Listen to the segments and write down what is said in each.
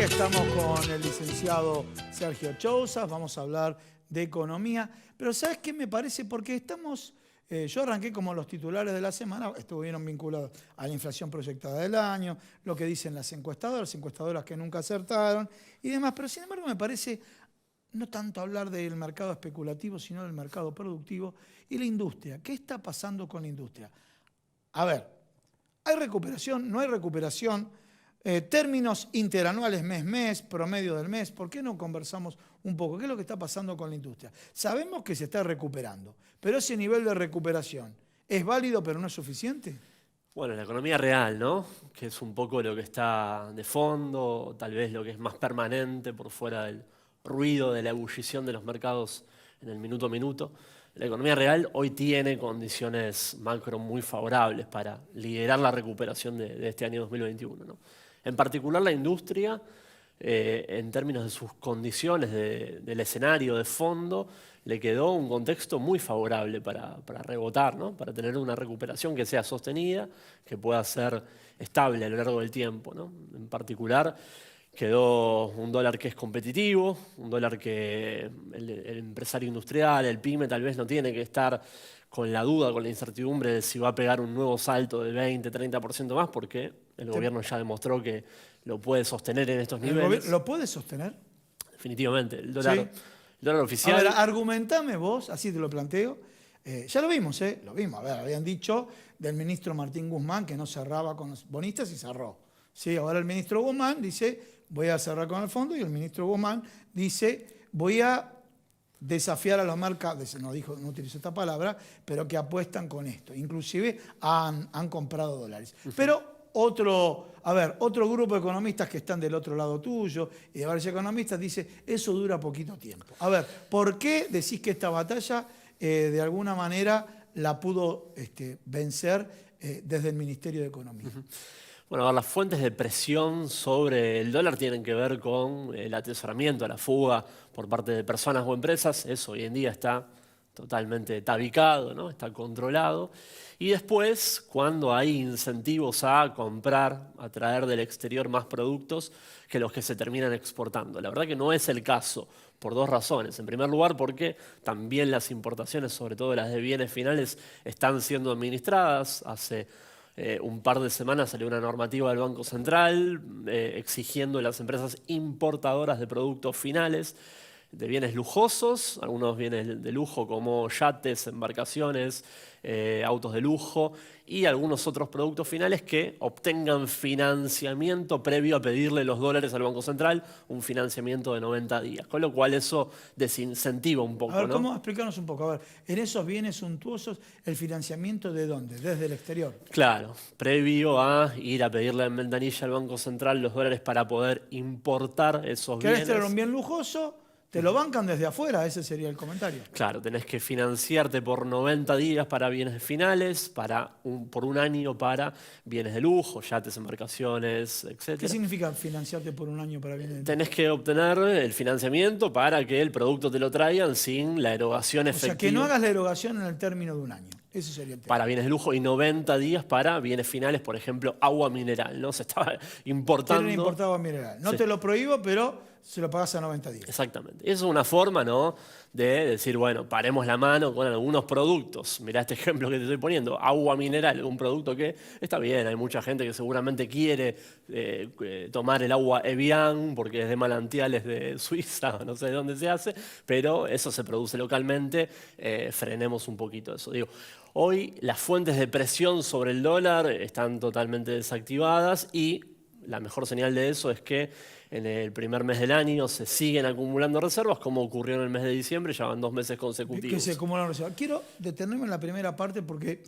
Estamos con el licenciado Sergio Chouzas, vamos a hablar de economía, pero ¿sabes qué me parece? Porque estamos, yo arranqué como los titulares de la semana, estuvieron vinculados a la inflación proyectada del año, lo que dicen las encuestadoras que nunca acertaron y demás, pero sin embargo me parece no tanto hablar del mercado especulativo, sino del mercado productivo y la industria. ¿Qué está pasando con la industria? A ver, ¿hay recuperación? ¿No hay recuperación? Términos interanuales mes-mes, promedio del mes, ¿por qué no conversamos un poco? ¿Qué es lo que está pasando con la industria? Sabemos que se está recuperando, pero ese nivel de recuperación, ¿es válido pero no es suficiente? Bueno, la economía real, ¿no? Que es un poco lo que está de fondo, tal vez lo que es más permanente por fuera del ruido, de la ebullición de los mercados en el minuto a minuto. La economía real hoy tiene condiciones macro muy favorables para liderar la recuperación de este año 2021, ¿no? En particular la industria, en términos de sus condiciones del escenario de fondo, le quedó un contexto muy favorable para rebotar, ¿no? Para tener una recuperación que sea sostenida, que pueda ser estable a lo largo del tiempo, ¿no? En particular, quedó un dólar que es competitivo, un dólar que el empresario industrial, el pyme, tal vez no tiene que estar con la duda, con la incertidumbre de si va a pegar un nuevo salto de 20, 30% más, porque el gobierno ya demostró que lo puede sostener en estos niveles. ¿Lo puede sostener? Definitivamente. El Sí. dólar A oficial. ver, argumentame vos, así te lo planteo. Ya lo vimos, ¿eh? Lo vimos. A ver, habían dicho del ministro Martín Guzmán que no cerraba con los bonistas y cerró. Sí, ahora el ministro Guzmán dice, voy a cerrar con el fondo, y el ministro Guzmán dice, voy a desafiar a los mercados, no utilizó esta palabra, pero que apuestan con esto. Inclusive han comprado dólares. Pero otro grupo de economistas que están del otro lado tuyo y de varios economistas dice, eso dura poquito tiempo. A ver, ¿por qué decís que esta batalla de alguna manera la pudo vencer desde el Ministerio de Economía? Bueno, a ver, las fuentes de presión sobre el dólar tienen que ver con el atesoramiento, la fuga por parte de personas o empresas. Eso hoy en día está totalmente tabicado, ¿no? Está controlado. Y después, cuando hay incentivos a comprar, a traer del exterior más productos que los que se terminan exportando. La verdad que no es el caso, por dos razones. En primer lugar, porque también las importaciones, sobre todo las de bienes finales, están siendo administradas. Hace un par de semanas salió una normativa del Banco Central exigiendo a las empresas importadoras de productos finales, de bienes lujosos, algunos bienes de lujo como yates, embarcaciones, autos de lujo y algunos otros productos finales que obtengan financiamiento previo a pedirle los dólares al Banco Central, un financiamiento de 90 días, con lo cual eso desincentiva un poco, A ver, ¿no? ¿cómo? Explícanos un poco. A ver, en esos bienes suntuosos, ¿el financiamiento de dónde? ¿Desde el exterior? Claro, previo a ir a pedirle en ventanilla al Banco Central los dólares para poder importar esos ¿Querés tener bienes. un bien lujoso? Te lo bancan desde afuera, ese sería el comentario. Claro, tenés que financiarte por 90 días para bienes finales, por un año para bienes de lujo, yates, embarcaciones, etc. ¿Qué significa financiarte por un año para bienes? Tenés que obtener el financiamiento para que el producto te lo traigan sin la erogación O sea, efectiva. que no hagas la erogación en el término de un año. Ese sería el tema. Para bienes de lujo y 90 días para bienes finales, por ejemplo, agua mineral, ¿no? Se estaba importando. Quieren importar agua mineral. No Sí. te lo prohíbo, pero se lo pagas a 90 días. Exactamente. Eso es una forma, ¿no?, de decir, bueno, paremos la mano con algunos productos. Mirá este ejemplo que te estoy poniendo, agua mineral, un producto que está bien, hay mucha gente que seguramente quiere tomar el agua Evian porque es de manantiales de Suiza, no sé de dónde se hace, pero eso se produce localmente, frenemos un poquito eso. Digo, hoy las fuentes de presión sobre el dólar están totalmente desactivadas y la mejor señal de eso es que en el primer mes del año se siguen acumulando reservas, como ocurrió en el mes de diciembre, ya van 2 meses consecutivos. Que se acumulan reservas. Quiero detenerme en la primera parte porque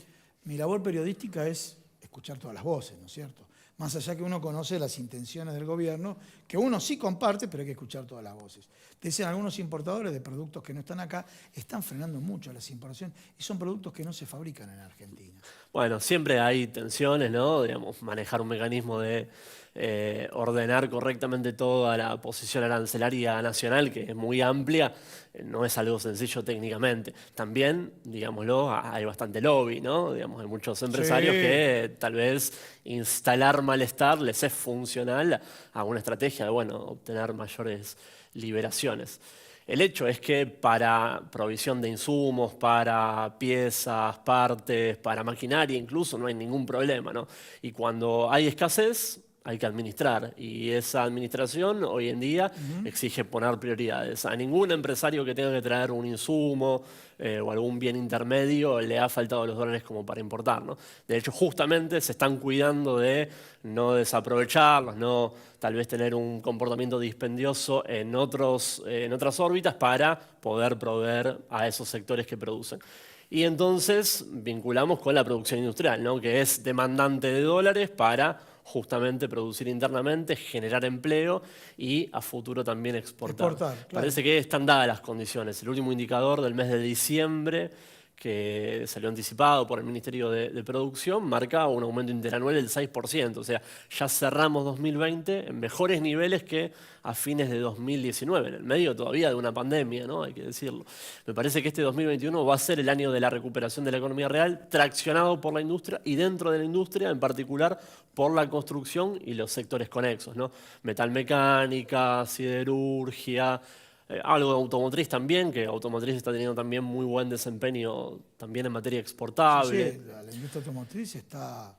mi labor periodística es escuchar todas las voces, ¿no es cierto? Más allá que uno conoce las intenciones del gobierno, que uno sí comparte, pero hay que escuchar todas las voces. Dicen algunos importadores de productos que no están acá, están frenando mucho las importaciones y son productos que no se fabrican en Argentina. Bueno, siempre hay tensiones, ¿no? Digamos, manejar un mecanismo de ordenar correctamente toda la posición arancelaria nacional, que es muy amplia, no es algo sencillo técnicamente. También, digámoslo, hay bastante lobby, ¿no? Digamos, hay muchos empresarios Sí. que tal vez instalar malestar les es funcional a una estrategia de, bueno, obtener mayores liberaciones. El hecho es que para provisión de insumos, para piezas, partes, para maquinaria incluso, no hay ningún problema, ¿no? Y cuando hay escasez, hay que administrar. Y esa administración hoy en día exige poner prioridades. A ningún empresario que tenga que traer un insumo o algún bien intermedio le ha faltado los dólares como para importar, ¿no? De hecho, justamente se están cuidando de no desaprovecharlos, no tal vez tener un comportamiento dispendioso en otras órbitas para poder proveer a esos sectores que producen. Y entonces vinculamos con la producción industrial, ¿no? Que es demandante de dólares para justamente producir internamente, generar empleo y a futuro también exportar. Exportar, claro. Parece que están dadas las condiciones. El último indicador del mes de diciembre, que salió anticipado por el Ministerio de Producción, marca un aumento interanual del 6%. O sea, ya cerramos 2020 en mejores niveles que a fines de 2019, en el medio todavía de una pandemia, ¿no? Hay que decirlo. Me parece que este 2021 va a ser el año de la recuperación de la economía real, traccionado por la industria y dentro de la industria, en particular, por la construcción y los sectores conexos, ¿no? Metalmecánica, siderurgia, algo de automotriz también, que automotriz está teniendo también muy buen desempeño también en materia exportable. Sí, la industria automotriz está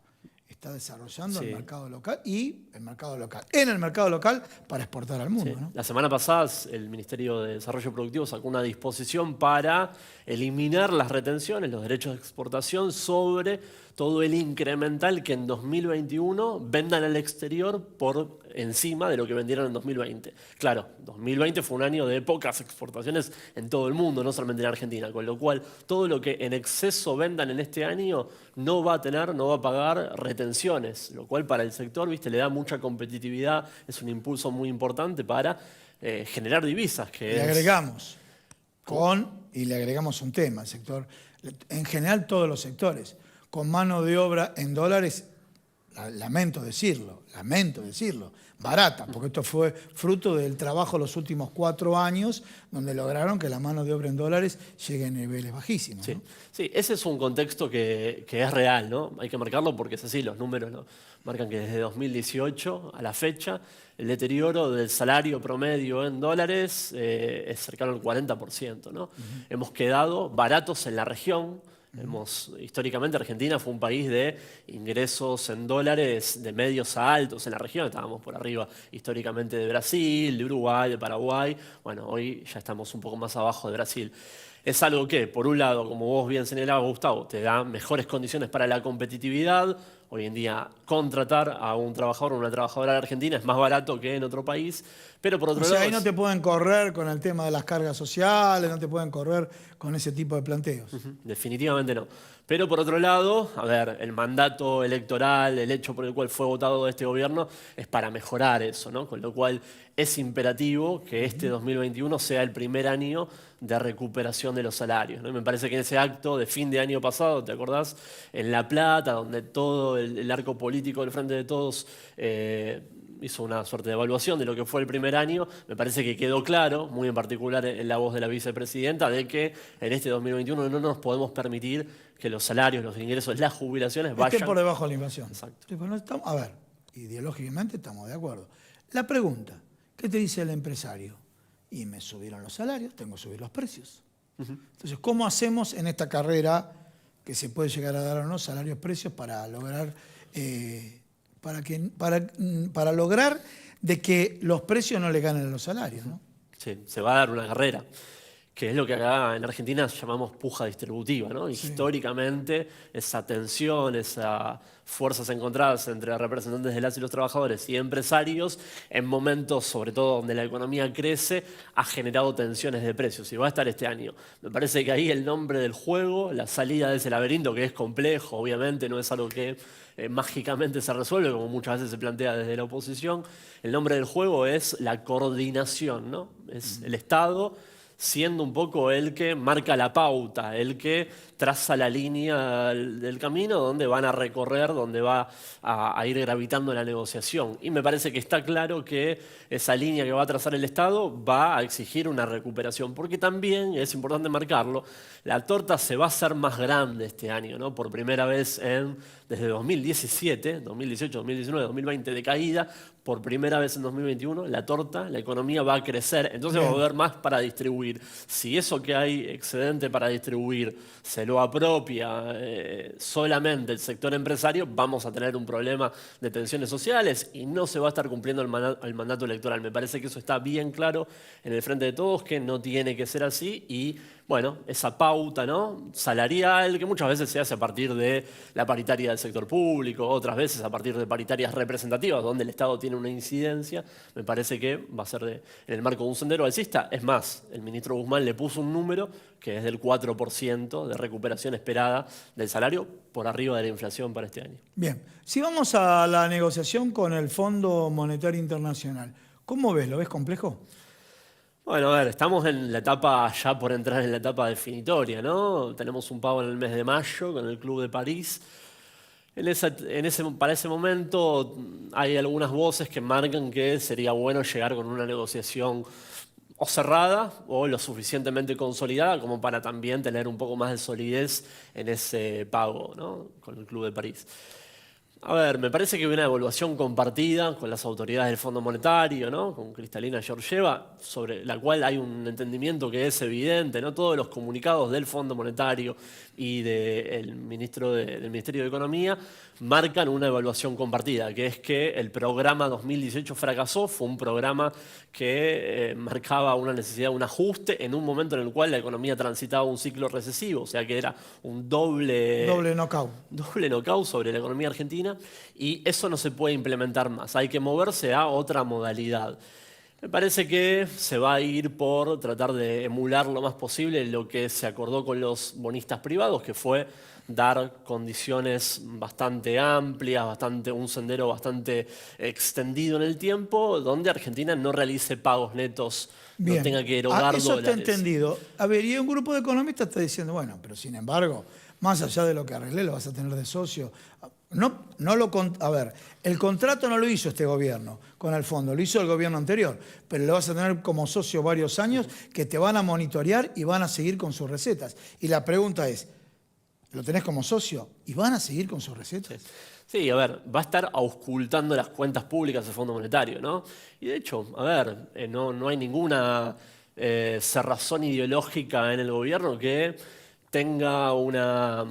desarrollando Sí. el mercado local y el mercado local. En el mercado local para exportar al mundo, Sí. ¿no? La semana pasada el Ministerio de Desarrollo Productivo sacó una disposición para eliminar las retenciones, los derechos de exportación sobre todo el incremental que en 2021 vendan al exterior por encima de lo que vendieron en 2020. Claro, 2020 fue un año de pocas exportaciones en todo el mundo, no solamente en Argentina, con lo cual todo lo que en exceso vendan en este año no va a pagar retenciones, lo cual para el sector, ¿viste?, le da mucha competitividad, es un impulso muy importante para generar divisas. Le agregamos y le agregamos un tema, el sector, en general todos los sectores, con mano de obra en dólares, lamento decirlo, barata, porque esto fue fruto del trabajo los últimos 4 años, donde lograron que la mano de obra en dólares llegue a niveles bajísimos, Sí, ¿no? sí, ese es un contexto que es real, ¿no? Hay que marcarlo porque es así, los números ¿no? marcan que desde 2018 a la fecha el deterioro del salario promedio en dólares es cercano al 40%, ¿no? Hemos quedado baratos en la región. Históricamente Argentina fue un país de ingresos en dólares de medios a altos en la región, estábamos por arriba históricamente de Brasil, de Uruguay, de Paraguay, bueno, hoy ya estamos un poco más abajo de Brasil. Es algo que, por un lado, como vos bien señalabas, Gustavo, te da mejores condiciones para la competitividad. Hoy en día contratar a un trabajador o una trabajadora de Argentina es más barato que en otro país, pero por otro O sea, lado... ahí no te pueden correr con el tema de las cargas sociales, no te pueden correr con ese tipo de planteos. Definitivamente no. Pero por otro lado, a ver, el mandato electoral, el hecho por el cual fue votado este gobierno es para mejorar eso, ¿no? Con lo cual es imperativo que este 2021 sea el primer año de recuperación de los salarios, ¿no? Y me parece que en ese acto de fin de año pasado, ¿te acordás? En La Plata, donde todo el arco político del Frente de Todos hizo una suerte de evaluación de lo que fue el primer año, me parece que quedó claro, muy en particular en la voz de la vicepresidenta, de que en este 2021 no nos podemos permitir que los salarios, los ingresos, las jubilaciones vayan... Estén por debajo de la inflación. Exacto. Sí, pero a ver, ideológicamente estamos de acuerdo. La pregunta, ¿qué te dice el empresario? Y me subieron los salarios, tengo que subir los precios. Entonces, ¿cómo hacemos en esta carrera que se puede llegar a dar o no salarios-precios para lograr... para lograr de que los precios no le ganen a los salarios, ¿no? Sí, se va a dar una carrera, que es lo que acá en Argentina llamamos puja distributiva, ¿no? Sí. Históricamente, esa tensión, esas fuerzas encontradas entre representantes de las y los trabajadores y empresarios, en momentos, sobre todo donde la economía crece, ha generado tensiones de precios y va a estar este año. Me parece que ahí el nombre del juego, la salida de ese laberinto, que es complejo, obviamente, no es algo que mágicamente se resuelve, como muchas veces se plantea desde la oposición. El nombre del juego es la coordinación, ¿no? Es el Estado siendo un poco el que marca la pauta, el que traza la línea del camino donde van a recorrer, donde va a ir gravitando la negociación. Y me parece que está claro que esa línea que va a trazar el Estado va a exigir una recuperación, porque también, es importante marcarlo, la torta se va a hacer más grande este año, ¿no? Por primera vez desde 2017, 2018, 2019, 2020 de caída, por primera vez en 2021, la torta, la economía va a crecer, entonces va a haber más para distribuir. Si eso que hay excedente para distribuir se lo apropia solamente el sector empresario, vamos a tener un problema de tensiones sociales y no se va a estar cumpliendo el mandato electoral. Me parece que eso está bien claro en el frente de todos, que no tiene que ser así y bueno, esa pauta, ¿no?, salarial, que muchas veces se hace a partir de la paritaria del sector público, otras veces a partir de paritarias representativas, donde el Estado tiene una incidencia, me parece que va a ser en el marco de un sendero alcista. Es más, el ministro Guzmán le puso un número que es del 4% de recuperación esperada del salario por arriba de la inflación para este año. Bien, si vamos a la negociación con el Fondo Monetario Internacional, ¿cómo ves? ¿Lo ves complejo? Bueno, a ver, estamos en la etapa, ya por entrar en la etapa definitoria, ¿no? Tenemos un pago en el mes de mayo con el Club de París. Para ese momento hay algunas voces que marcan que sería bueno llegar con una negociación o cerrada o lo suficientemente consolidada como para también tener un poco más de solidez en ese pago, ¿no?, con el Club de París. A ver, me parece que hay una evaluación compartida con las autoridades del Fondo Monetario, ¿no?, con Kristalina Georgieva, sobre la cual hay un entendimiento que es evidente, ¿no? Todos los comunicados del Fondo Monetario y del Ministerio de Economía marcan una evaluación compartida, que es que el programa 2018 fracasó, fue un programa que marcaba una necesidad de un ajuste en un momento en el cual la economía transitaba un ciclo recesivo, o sea que era un doble knockout sobre la economía argentina, y eso no se puede implementar más, hay que moverse a otra modalidad. Me parece que se va a ir por tratar de emular lo más posible lo que se acordó con los bonistas privados, que fue dar condiciones bastante amplias, un sendero bastante extendido en el tiempo, donde Argentina no realice pagos netos, Bien. no tenga que erogar eso dólares. está entendido. A ver, y un grupo de economistas está diciendo, bueno, pero sin embargo, más allá de lo que arreglé, lo vas a tener de socio. A ver, el contrato no lo hizo este gobierno con el fondo, lo hizo el gobierno anterior, pero lo vas a tener como socio varios años que te van a monitorear y van a seguir con sus recetas. Y la pregunta es, ¿lo tenés como socio y van a seguir con sus recetas? Sí, a ver, va a estar auscultando las cuentas públicas del Fondo Monetario, ¿no? Y de hecho, a ver, no hay ninguna cerrazón ideológica en el gobierno que tenga una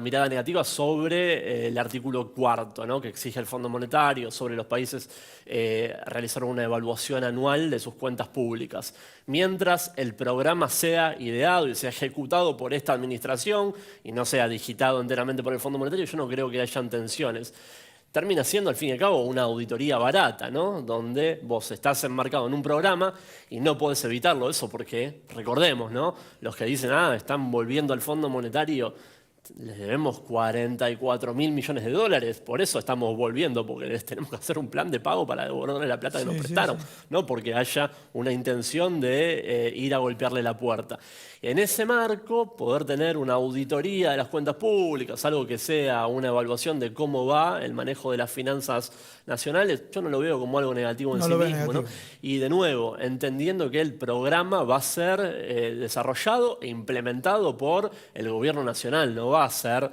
mirada negativa sobre el artículo 4, ¿no?, que exige el Fondo Monetario, sobre los países realizar una evaluación anual de sus cuentas públicas. Mientras el programa sea ideado y sea ejecutado por esta administración y no sea digitado enteramente por el Fondo Monetario, yo no creo que hayan tensiones. Termina siendo, al fin y al cabo, una auditoría barata, ¿no?, donde vos estás enmarcado en un programa y no podés evitarlo. Eso porque, recordemos, ¿no?, los que dicen, están volviendo al Fondo Monetario, les debemos 44.000 millones de dólares, por eso estamos volviendo, porque les tenemos que hacer un plan de pago para devolverle la plata que nos prestaron, no porque haya una intención de ir a golpearle la puerta. En ese marco, poder tener una auditoría de las cuentas públicas, algo que sea una evaluación de cómo va el manejo de las finanzas nacionales, yo no lo veo como algo negativo en sí mismo, ¿no? Y de nuevo, entendiendo que el programa va a ser desarrollado e implementado por el gobierno nacional, no va a ser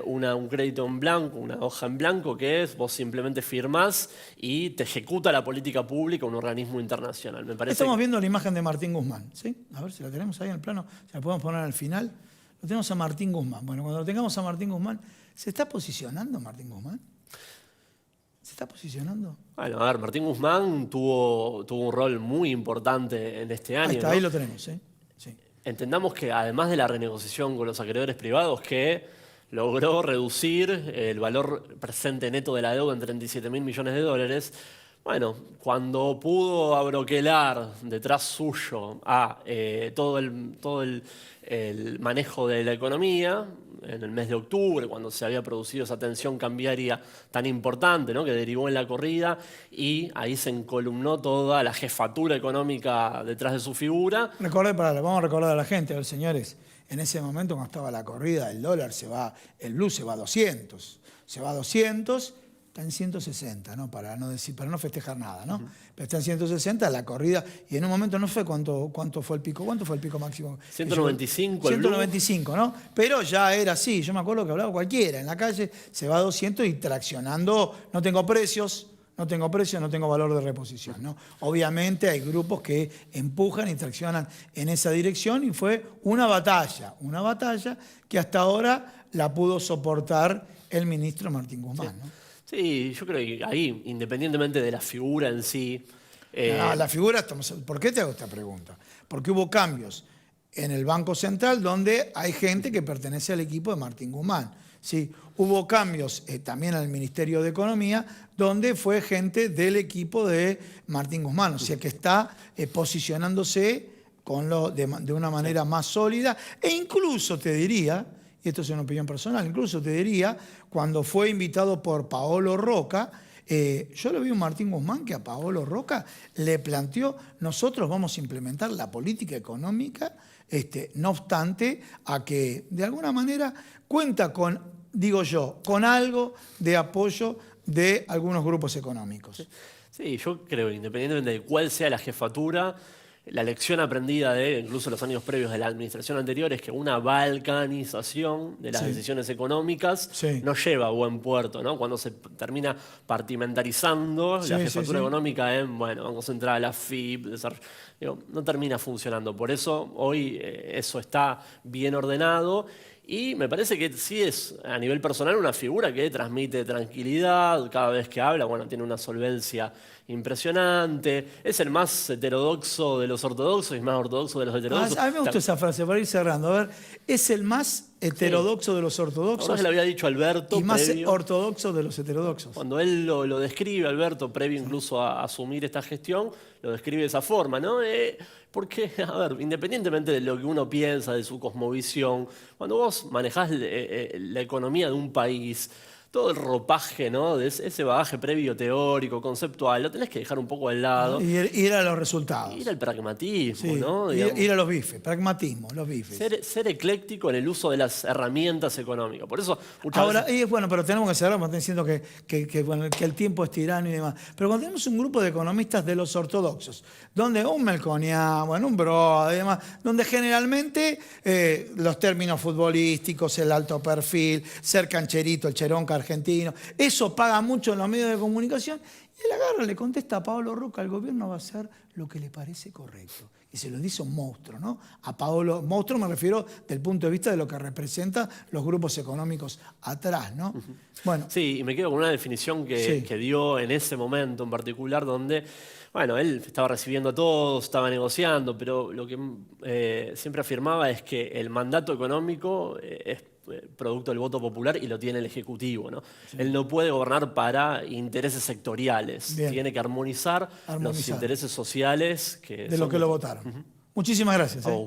un crédito en blanco, una hoja en blanco, que es vos simplemente firmás y te ejecuta la política pública un organismo internacional. Me parece. Estamos viendo la imagen de Martín Guzmán, ¿sí? A ver si la tenemos ahí en el plano, si la podemos poner al final. Lo tenemos a Martín Guzmán. Bueno, cuando lo tengamos a Martín Guzmán, ¿se está posicionando Martín Guzmán? ¿Se está posicionando? Bueno, a ver, Martín Guzmán tuvo un rol muy importante en este año. Ahí está, ¿no? ahí lo tenemos, ¿sí? Sí. Entendamos que además de la renegociación con los acreedores privados, que logró reducir el valor presente neto de la deuda en 37.000 millones de dólares, Bueno, cuando pudo abroquelar detrás suyo a el manejo de la economía, en el mes de octubre, cuando se había producido esa tensión cambiaria tan importante, ¿no?, que derivó en la corrida, y ahí se encolumnó toda la jefatura económica detrás de su figura. Vamos a recordar a la gente, a ver, señores, en ese momento cuando estaba la corrida, el dólar el blue se va a 200, está en 160, ¿no? Para no festejar nada, ¿no? Pero está en 160 la corrida, y en un momento no fue cuánto fue el pico. ¿Cuánto fue el pico máximo? 195 el blue. 195, ¿no? Pero ya era así. Yo me acuerdo que hablaba cualquiera en la calle, se va a 200 y traccionando, no tengo precios, no tengo valor de reposición, ¿no? Obviamente hay grupos que empujan y traccionan en esa dirección, y fue una batalla que hasta ahora la pudo soportar el ministro Martín Guzmán, ¿no? Sí, yo creo que ahí, independientemente de la figura en sí... La figura, ¿por qué te hago esta pregunta? Porque hubo cambios en el Banco Central donde hay gente que pertenece al equipo de Martín Guzmán. Sí, hubo cambios también al Ministerio de Economía donde fue gente del equipo de Martín Guzmán. O sea que está posicionándose de una manera más sólida, e incluso te diría, y esto es una opinión personal, incluso te diría, cuando fue invitado por Paolo Roca, yo lo vi un Martín Guzmán que a Paolo Roca le planteó: nosotros vamos a implementar la política económica, no obstante a que de alguna manera cuenta con, digo yo, con algo de apoyo de algunos grupos económicos. Sí, yo creo que independientemente de cuál sea la jefatura, la lección aprendida de incluso los años previos de la administración anterior es que una balcanización de las decisiones económicas no lleva a buen puerto, ¿no? Cuando se termina partimentalizando la jefatura económica en, bueno, vamos a entrar a la FIP, no termina funcionando. Por eso hoy eso está bien ordenado. Y me parece que sí es, a nivel personal, una figura que transmite tranquilidad cada vez que habla. Bueno, tiene una solvencia impresionante. Es el más heterodoxo de los ortodoxos y más ortodoxo de los heterodoxos. A mí me gustó esa frase, para ir cerrando. A ver, es el más heterodoxo de los ortodoxos. Se lo había dicho Alberto. Y más ortodoxo de los heterodoxos. Cuando él lo describe, Alberto, previo incluso a asumir esta gestión, lo describe de esa forma, ¿no? Porque, a ver, independientemente de lo que uno piensa, de su cosmovisión, cuando vos manejás la economía de un país, todo el ropaje, ¿no?, de ese bagaje previo teórico, conceptual, lo tenés que dejar un poco al lado. Ir a los resultados. Ir al pragmatismo, ¿no? Ir a los bifes, pragmatismo, los bifes. Ser ecléctico en el uso de las herramientas económicas. Por eso, bueno, pero tenemos que cerrar, me están diciendo que el tiempo es tirano y demás. Pero cuando tenemos un grupo de economistas de los ortodoxos, donde un Melconian, bueno, un Broda y demás, donde generalmente los términos futbolísticos, el alto perfil, ser cancherito, el cheronca argentino, eso paga mucho en los medios de comunicación, y él agarra, le contesta a Paolo Roca: el gobierno va a hacer lo que le parece correcto. Y se lo dice un monstruo, ¿no? A Paolo, monstruo me refiero del punto de vista de lo que representa los grupos económicos atrás, ¿no? Bueno. Sí, y me quedo con una definición que dio en ese momento en particular, donde, bueno, él estaba recibiendo a todos, estaba negociando, pero lo que siempre afirmaba es que el mandato económico es producto del voto popular y lo tiene el Ejecutivo, ¿no? Él no puede gobernar para intereses sectoriales. Tiene que armonizar los intereses sociales de los que lo votaron. Muchísimas gracias. Gustavo.